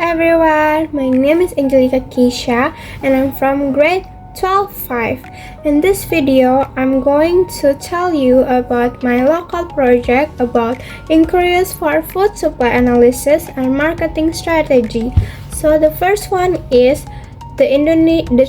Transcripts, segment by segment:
everyone, my name is Angelika Kezia and I'm from grade XII-5. In this video, I'm going to tell you about my local project about inquiries for food supply analysis and marketing strategy. So the first one is the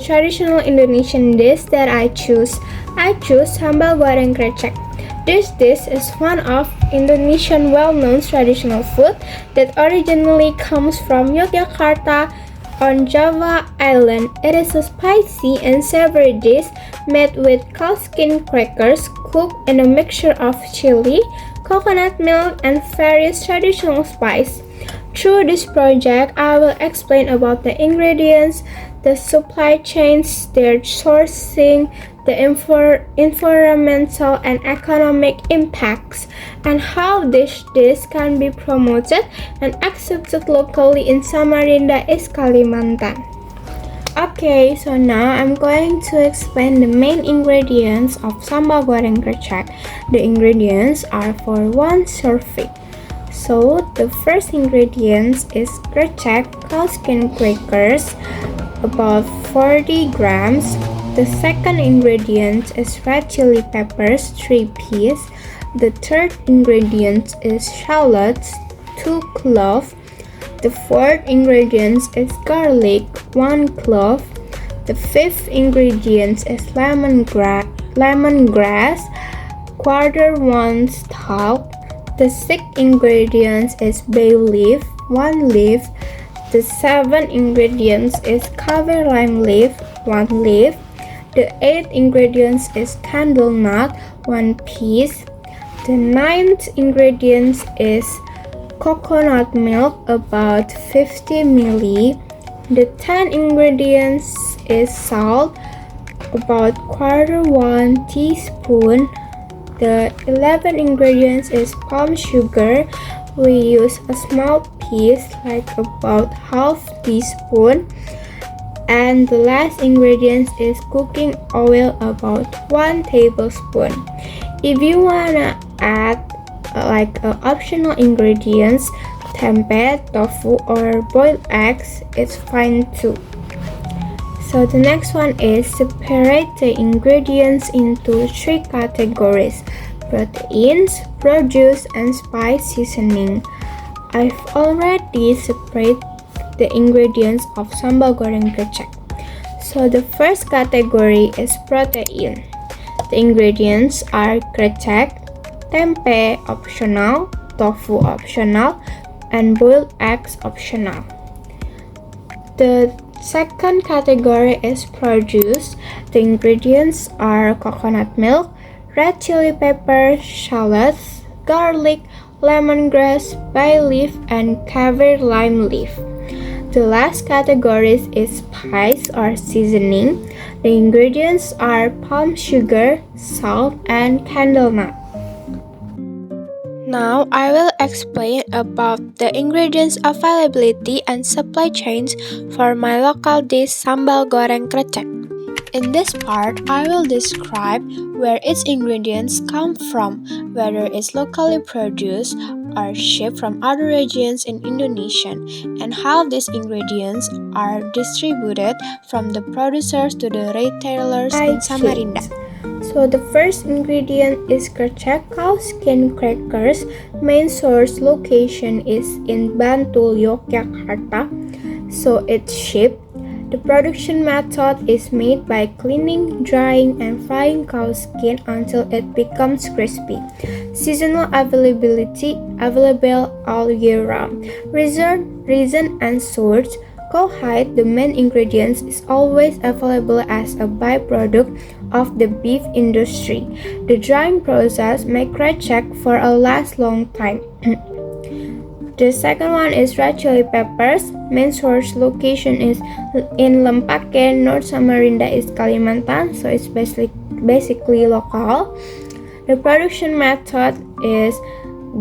traditional Indonesian dish that I choose. I choose sambal goreng krecek. This dish is one of Indonesian well-known traditional food that originally comes from Yogyakarta on Java Island. It is a spicy and savory dish made with cowskin crackers cooked in a mixture of chili, coconut milk, and various traditional spices. Through this project, I will explain about the ingredients, the supply chains, their sourcing, the environmental and economic impacts, and how this dish can be promoted and accepted locally in Samarinda, East Kalimantan. Okay, so now I'm going to explain the main ingredients of sambal goreng krecek. The ingredients are for 1 serving. So the first ingredient is krecek cowskin crackers, about 40 grams. The second ingredient is red chili peppers, 3 pieces. The third ingredient is shallots, 2 cloves. The fourth ingredient is garlic, 1 clove. The fifth ingredient is lemongrass, ¼ stalk. The sixth ingredient is bay leaf, 1 leaf. The seventh ingredient is cover lime leaf, 1 leaf. The eighth ingredient is candle nut, 1 piece. The ninth ingredient is coconut milk, about 50 ml. The 10th ingredient is salt, about ¼ teaspoon. The 11th ingredient is palm sugar. We use a small piece, like about ½ teaspoon. And the last ingredient is cooking oil, about 1 tablespoon. If you wanna add optional ingredients, tempeh, tofu, or boiled eggs, it's fine too. So the next one is separate the ingredients into 3 categories: proteins, produce, and spice seasoning. I've already separated the ingredients of sambal goreng krecek. So the first category is protein. The ingredients are krecek, tempeh optional, tofu optional, and boiled eggs optional. The second category is produce. The ingredients are coconut milk, red chili pepper, shallots, garlic, lemongrass, bay leaf, and cover lime leaf. The last category is spice or seasoning. The ingredients are palm sugar, salt, and candle nut. Now I will explain about the ingredients availability and supply chains for my local dish sambal goreng krecek. In this part, I will describe where its ingredients come from, whether it's locally produced or shipped from other regions in Indonesia, and how these ingredients are distributed from the producers to the retailers in Samarinda. So the first ingredient is krecek cowskin crackers. Main source location is in Bantul, Yogyakarta. So it's shipped. The production method is made by cleaning, drying, and frying cowskin until it becomes crispy. Seasonal availability available all year round. Reason and source. Cowhide, the main ingredient, is always available as a byproduct of the beef industry. The drying process makes krecek for a long time. The second one is red chili peppers. Main source location is in Lempake, North Samarinda, East Kalimantan, so it's basically local. The production method is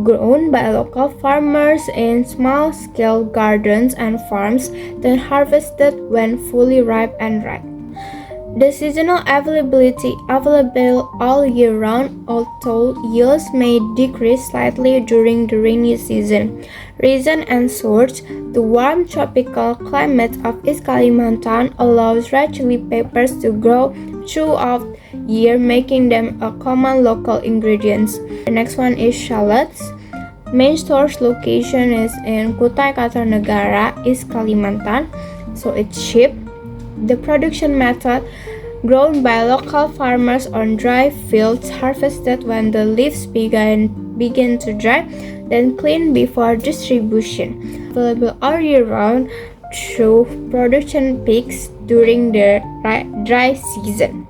grown by local farmers in small-scale gardens and farms, then harvested when fully ripe and ripe. The seasonal available all year round, although yields may decrease slightly during the rainy season. Reason and source: the warm tropical climate of East Kalimantan allows red chili peppers to grow throughout the year, making them a common local ingredient. The next one is shallots. Main source location is in Kutai Kartanegara, East Kalimantan, so it's cheap. The production method: grown by local farmers on dry fields, harvested when the leaves begin to dry, then cleaned before distribution. Available all year round, through production peaks during the dry season.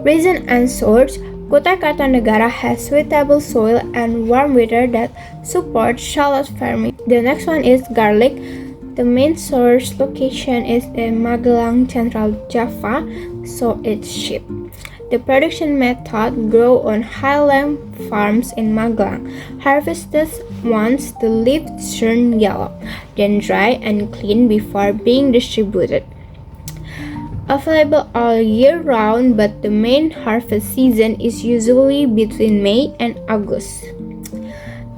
Reason and source: Kutai Kartanegara has suitable soil and warm weather that support shallot farming. The next one is garlic. The main source location is in Magelang, Central Java, so it's cheap. The production method: grow on highland farms in Magelang, harvested once the leaves turn yellow, then dry and cleaned before being distributed. Available all year round, but the main harvest season is usually between May and August.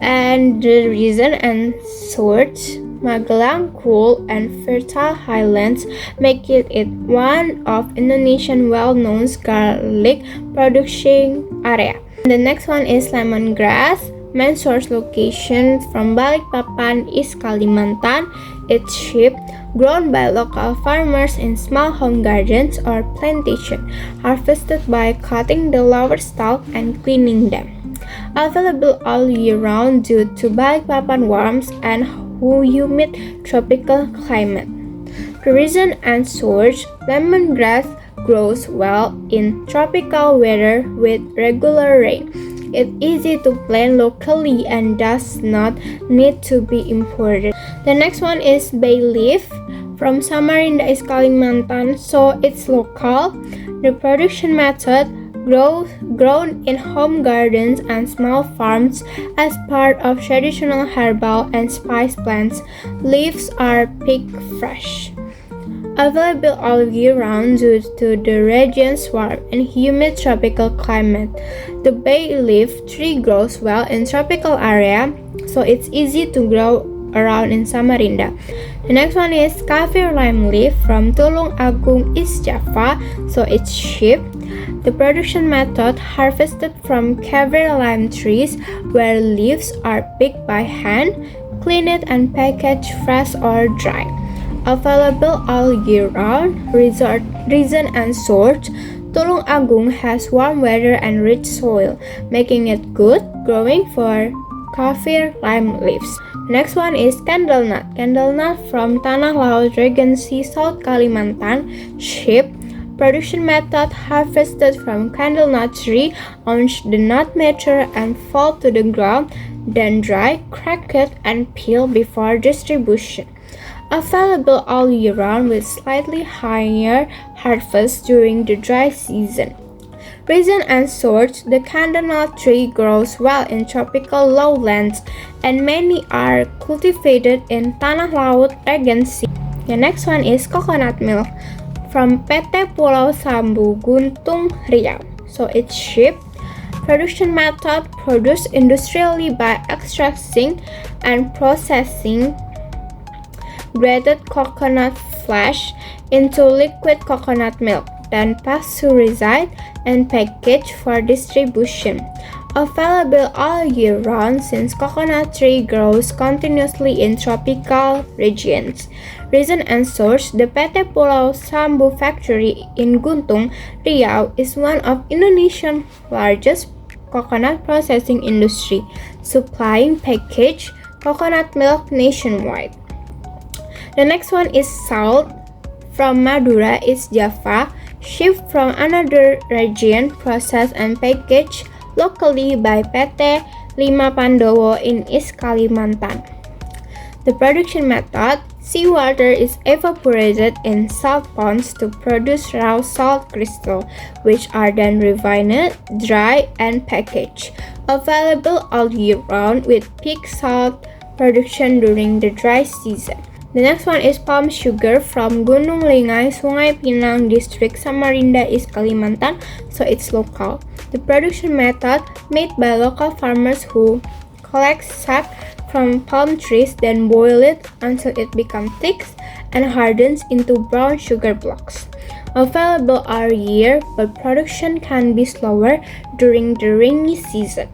And the reason and source: Magelang cool and fertile highlands make it one of Indonesia's well-known garlic producing area. The next one is lemongrass. Main source location from Balikpapan, East Kalimantan. It's cheap, grown by local farmers in small home gardens or plantation, harvested by cutting the lower stalk and cleaning them. Available all year round due to Balikpapan warm and humid tropical climate. The reason and source: lemongrass grows well in tropical weather with regular rain. It's easy to plant locally and does not need to be imported. The next one is bay leaf. From Samarinda, East Kalimantan, so it's local. The production method: grown in home gardens and small farms as part of traditional herbal and spice plants. Leaves are picked fresh. Available all year round due to the region's warm and humid tropical climate. The bay leaf tree grows well in tropical area, so it's easy to grow around in Samarinda. The next one is kaffir lime leaf from Tulung Agung, East Java, so it's cheap. The production method: harvested from kaffir lime trees where leaves are picked by hand, cleaned and packaged fresh or dry. Available all year round. Reason and source: Tulung Agung has warm weather and rich soil, making it good growing for kaffir lime leaves. Next one is candle nut. Candle nut from Tanah Laut, Regency, South Kalimantan, cheap. Production method: harvested from candle nut tree, on the nut mature and fall to the ground, then dry, crack it, and peel before distribution. Available all year round with slightly higher harvest during the dry season. Reason and source: the candle nut tree grows well in tropical lowlands, and many are cultivated in Tanah Laut, Regency. The next one is coconut milk from PT Pulau Sambu, Guntung, Riau. So it's cheap. Production method: produced industrially by extracting and processing grated coconut flesh into liquid coconut milk, then pasteurized and packaged for distribution. Available all year round since coconut tree grows continuously in tropical regions. Reason and source: the PT Pulau Sambu factory in Guntung, Riau is one of Indonesia's largest coconut processing industry, supplying packaged coconut milk nationwide. The next one is salt from Madura, East Java, shipped from another region, processed and packaged locally by PT Lima Pandowo in East Kalimantan. The production method: seawater is evaporated in salt ponds to produce raw salt crystal, which are then refined, dry, and packaged. Available all year round with peak salt production during the dry season. The next one is palm sugar from Gunung Lengai, Sungai Pinang District, Samarinda, East Kalimantan, so it's local. The production method made by local farmers who collect sap from palm trees, then boil it until it becomes thick and hardens into brown sugar blocks. Available all year, but production can be slower during the rainy season.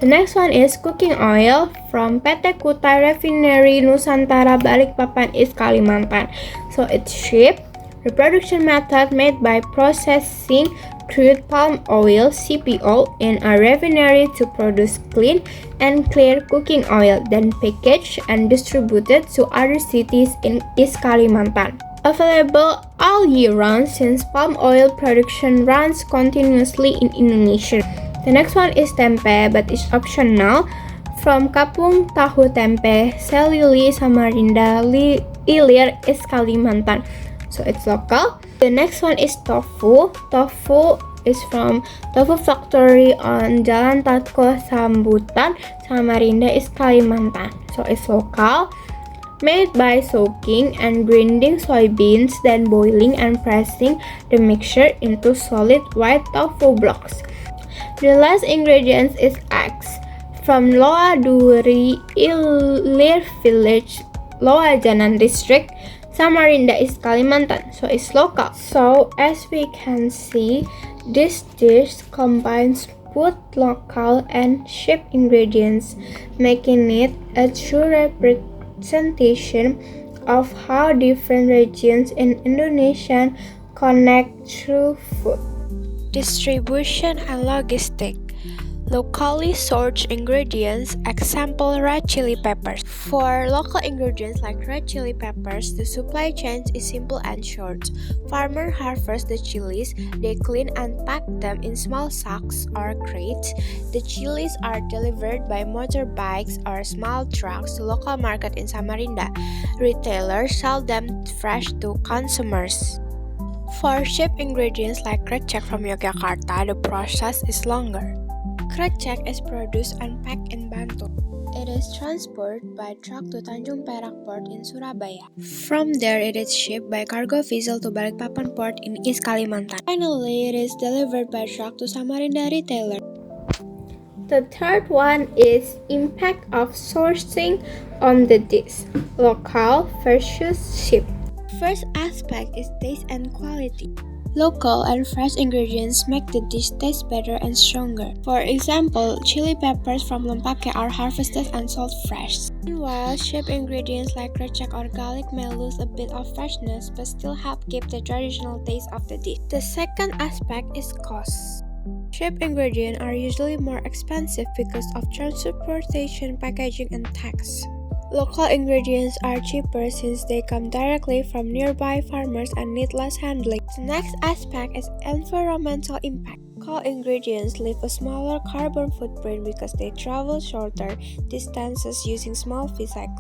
The next one is cooking oil from PT Kutai Refinery Nusantara, Balikpapan, East Kalimantan. So it's cheap. The production method made by processing crude palm oil (CPO) in a refinery to produce clean and clear cooking oil, then packaged and distributed to other cities in East Kalimantan. Available all year round since palm oil production runs continuously in Indonesia. The next one is tempe, but it's optional, from Kapung Tahu Tempe, Selili, Samarinda, Ilir, East Kalimantan. So it's local. The next one is tofu. Tofu is from Tofu Factory on Jalan Tatko Sambutan, Samarinda, East Kalimantan. So it's local. Made by soaking and grinding soybeans, then boiling and pressing the mixture into solid white tofu blocks. The last ingredient is eggs. From Loa Duri, Ilir Village, Loa Janan District, Samarinda, East Kalimantan. So it's local. So as we can see, this dish combines both local and cheap ingredients, making it a true representation of how different regions in Indonesia connect through food. Distribution and logistic. Locally sourced ingredients, example red chili peppers. For local ingredients like red chili peppers, the supply chain is simple and short. Farmers harvest the chilies, they clean and pack them in small sacks or crates. The chilies are delivered by motorbikes or small trucks to local market in Samarinda. Retailers sell them fresh to consumers. For cheap ingredients like krecek from Yogyakarta, the process is longer. Krecek is produced and packed in Bantul. It is transported by truck to Tanjung Perak Port in Surabaya. From there, it is shipped by cargo vessel to Balikpapan Port in East Kalimantan. Finally, it is delivered by truck to Samarinda retailer. The third one is impact of sourcing on the dish, local versus cheap. First aspect is taste and quality. Local and fresh ingredients make the dish taste better and stronger. For example, chili peppers from Lempake are harvested and sold fresh. Meanwhile, cheap ingredients like krecek or garlic may lose a bit of freshness but still help keep the traditional taste of the dish. The second aspect is cost. Cheap ingredients are usually more expensive because of transportation, packaging, and tax. Local ingredients are cheaper since they come directly from nearby farmers and need less handling. The next aspect is environmental impact. Local ingredients leave a smaller carbon footprint because they travel shorter distances using small vehicles.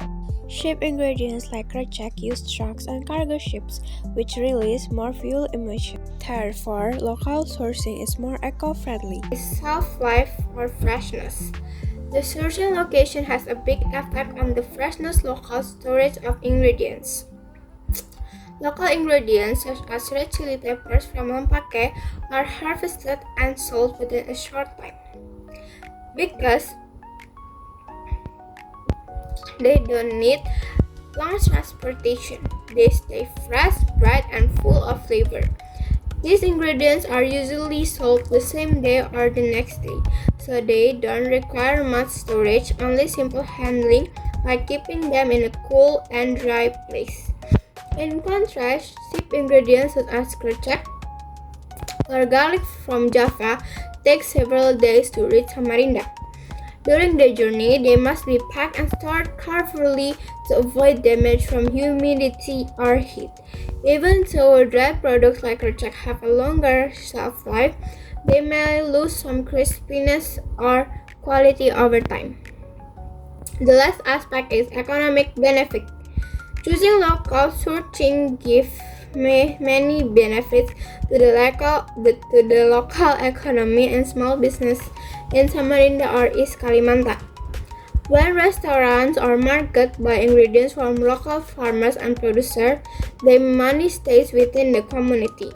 Cheap ingredients like krecek use trucks and cargo ships, which release more fuel emissions. Therefore, local sourcing is more eco-friendly. Shelf life or freshness. The sourcing location has a big effect on the freshness local storage of ingredients. Local ingredients such as red chili peppers from Lempake are harvested and sold within a short time. Because they don't need long transportation, they stay fresh, bright, and full of flavor. These ingredients are usually sold the same day or the next day, so they don't require much storage, only simple handling like keeping them in a cool and dry place. In contrast, cheap ingredients such as krecek or garlic from Java take several days to reach Samarinda. During the journey, they must be packed and stored carefully to avoid damage from humidity or heat. Even though dry products like krecek have a longer shelf life, they may lose some crispiness or quality over time. The last aspect is economic benefit. Choosing local sourcing gives many benefits to the local economy and small business in Samarinda or East Kalimantan. When restaurants or markets buy ingredients from local farmers and producers, their money stays within the community.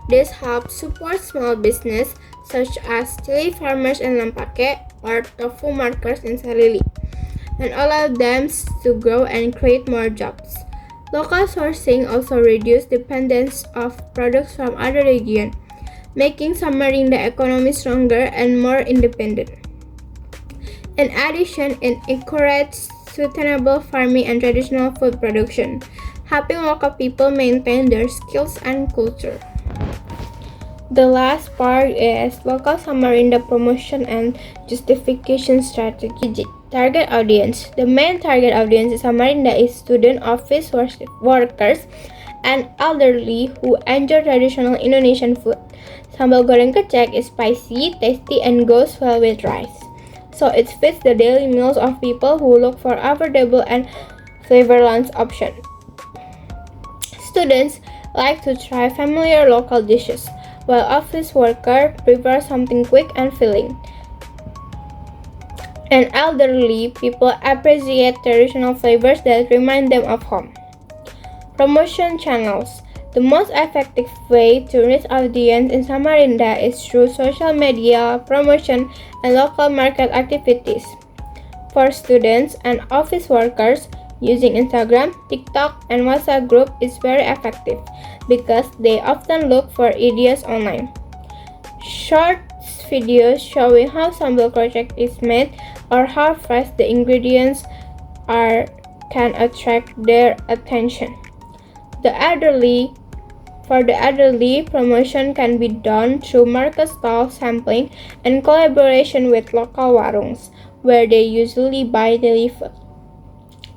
This helps support small business such as chili farmers in Lampake or tofu markets in Salili, and allow them to grow and create more jobs. Local sourcing also reduces dependence of products from other regions, making Samarinda economy stronger and more independent. In addition, it encourages sustainable farming and traditional food production, helping local people maintain their skills and culture. The last part is local Samarinda promotion and justification strategy. Target audience. The main target audience in Samarinda is student, office workers, and elderly who enjoy traditional Indonesian food. Sambal goreng kecek is spicy, tasty, and goes well with rice. So it fits the daily meals of people who look for affordable and flavorless options. Students like to try familiar local dishes, while office workers prefer something quick and filling. And elderly people appreciate traditional flavors that remind them of home. Promotion channels. The most effective way to reach audience in Samarinda is through social media, promotion, and local market activities. For students and office workers, using Instagram, TikTok, and WhatsApp group is very effective because they often look for ideas online. Short videos showing how sambal kocek is made or how fresh the ingredients are can attract their attention. For the elderly, promotion can be done through market stall sampling and collaboration with local warungs, where they usually buy daily food.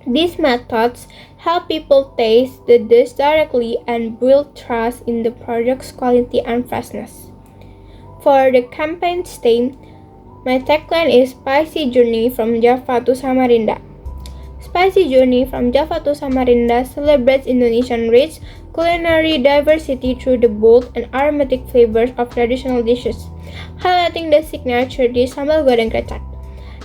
These methods help people taste the dish directly and build trust in the product's quality and freshness. For the campaign theme, my tagline is Spicy Journey from Java to Samarinda. Spicy Journey from Java to Samarinda celebrates Indonesian rich culinary diversity through the bold and aromatic flavors of traditional dishes, highlighting the signature dish sambal goreng krecek.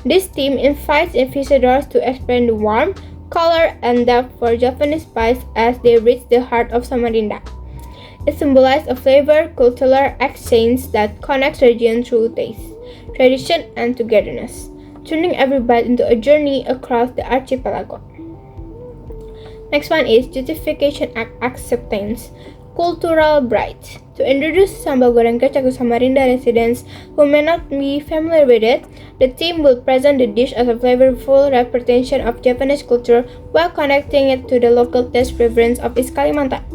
This theme invites visitors to experience the warmth, color, and depth for Japanese spice as they reach the heart of Samarinda. It symbolizes a flavor cultural exchange that connects regions through taste, tradition, and togetherness, turning every bite into a journey across the archipelago. Next one is justification acceptance, cultural pride. To introduce sambal goreng kecek to Samarinda residents who may not be familiar with it, the team will present the dish as a flavorful representation of Japanese culture while connecting it to the local taste preference of East Kalimantan.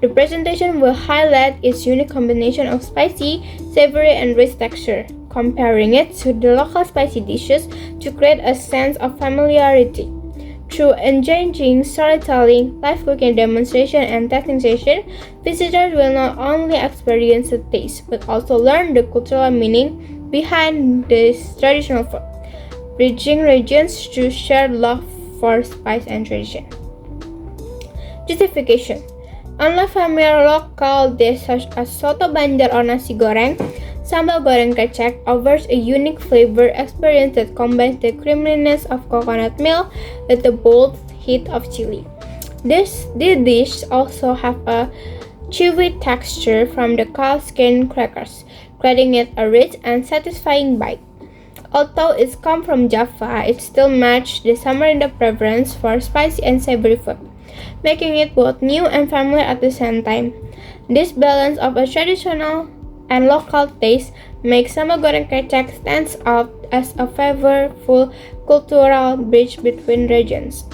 The presentation will highlight its unique combination of spicy, savory, and rich texture, comparing it to the local spicy dishes to create a sense of familiarity. Through engaging storytelling, live cooking demonstration, and tasting session, visitors will not only experience the taste but also learn the cultural meaning behind this traditional food, bridging regions through shared love for spice and tradition. Justification. Unlike familiar local dishes such as soto banjar or nasi goreng, sambal goreng kecek offers a unique flavor experience that combines the creaminess of coconut milk with the bold heat of chili. This dish also has a chewy texture from the cow-skin crackers, creating it a rich and satisfying bite. Although it's come from Java, it still matches the Samarinda preference for spicy and savory food, making it both new and familiar at the same time. This balance of a traditional and local taste makes sambal goreng kecek stands out as a flavorful cultural bridge between regions.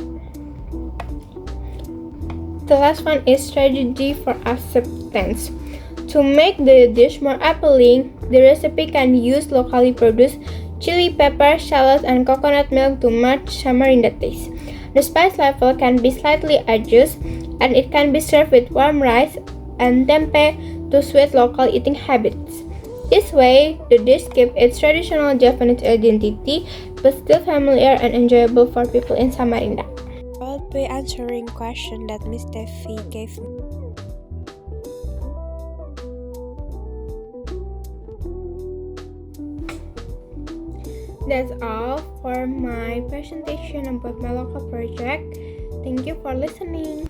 The last one is strategy for acceptance. To make the dish more appealing, the recipe can use locally produced chili pepper, shallots, and coconut milk to match Samarinda taste. The spice level can be slightly adjusted, and it can be served with warm rice and tempeh to suit local eating habits. This way, the dish keeps its traditional Japanese identity but still familiar and enjoyable for people in Samarinda. I'll be answering question that Miss Devi gave me. That's all for my presentation about my local project. Thank you for listening.